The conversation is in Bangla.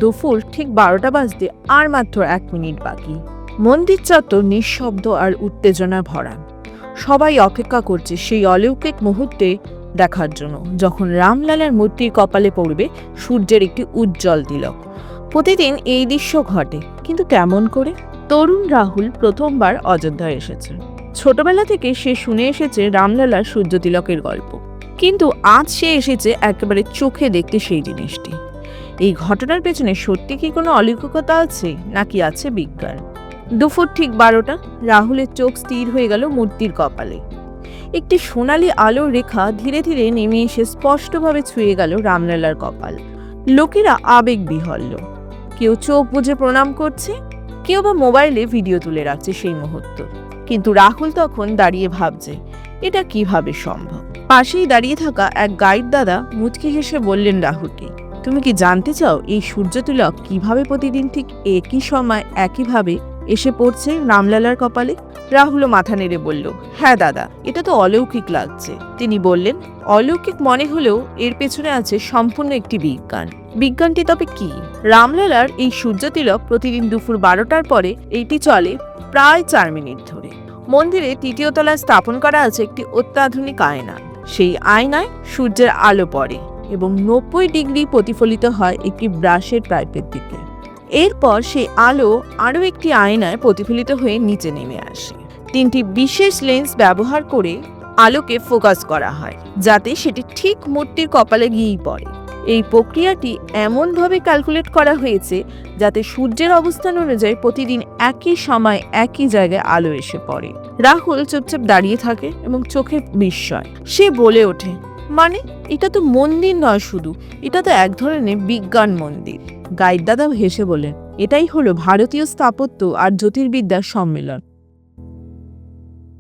দুপুর ঠিক 12টা বাজতে আর মাত্র 1 মিনিট বাকি। মন্দির চত্বর নিঃশব্দ আর উত্তেজনা ভরা। সবাই অপেক্ষা করছে সেই অলৌকিক মুহূর্তে দেখার জন্য, যখন রামলালার মূর্তির কপালে পড়বে সূর্যের একটি উজ্জ্বল তিলক। প্রতিদিন এই দৃশ্য ঘটে, কিন্তু কেমন করে? তরুণ রাহুল প্রথমবার অযোধ্যায় এসেছে। ছোটবেলা থেকে সে শুনে এসেছে রামলালার সূর্য তিলকের গল্প, কিন্তু আজ সে এসেছে একেবারে চোখে দেখতে সেই জিনিসটি। এই ঘটনার পেছনে সত্যি কি কোনো অলৌকিকতা আছে, নাকি আছে বিজ্ঞান? দুপুর ঠিক 12টা, রাহুলের চোখ স্থির হয়ে গেল মূর্তির কপালে। একটি সোনালী আলোর রেখা ধীরে ধীরে নেমে এসে স্পষ্টভাবে ছুঁয়ে গেল রামলালার কপাল। লোকেরা আবেগ বিহ্বল, কেউ চোখ বুজে প্রণাম করছে, কেউ বা মোবাইলে ভিডিও তুলে রাখছে সেই মুহূর্ত। কিন্তু রাহুল তখন দাঁড়িয়ে ভাবছে, এটা কিভাবে সম্ভব? পাশেই দাঁড়িয়ে থাকা এক গাইড দাদা মুচকি হেসে বললেন রাহুলকে, তুমি কি জানতে চাও এই সূর্য তিলক কিভাবে প্রতিদিন ঠিক একই সময় একইভাবে এসে পড়ছে রামলালার কপালে? রাহুলও মাথা নেড়ে বলল, হ্যাঁ দাদা, এটা তো অলৌকিক লাগছে। তিনি বললেন, অলৌকিক মনে হলেও এর পেছনে আছে সম্পূর্ণ একটি বিজ্ঞান। বিজ্ঞানটি তবে কি? রামলালার এই সূর্য তিলক প্রতিদিন দুপুর 12টার পরে এইটি চলে প্রায় 4 মিনিট ধরে। মন্দিরে 3য় তলায় স্থাপন করা আছে একটি অত্যাধুনিক আয়না। সেই আয়নায় সূর্যের আলো পড়ে এবং 90 ডিগ্রি প্রতিফলিত হয় একটি ব্রাশের পাইপের দিকে। এরপর সেই আলো আরও একটি আয়নায় প্রতিফলিত হয়ে নিচে নেমে আসে। 3টি বিশেষ লেন্স ব্যবহার করে আলোকে ফোকাস করা হয়, যাতে সেটি ঠিক মূর্তির কপালে গিয়েই পড়ে। এই প্রক্রিয়াটি এমনভাবে ক্যালকুলেট করা হয়েছে যাতে সূর্যের অবস্থান অনুযায়ী প্রতিদিন একই সময় একই জায়গায় আলো এসে পড়ে। রাহুল চুপচাপ দাঁড়িয়ে থাকে এবং চোখে বিস্ময়। সে বলে ওঠে, মানে এটা তো মন্দির নয় শুধু, এটা তো এক ধরনের বিজ্ঞান মন্দির। গাইড দাদা হেসে বলেন, এটাই হলো ভারতীয় স্থাপত্য আর জ্যোতির্বিদ্যার সম্মেলন।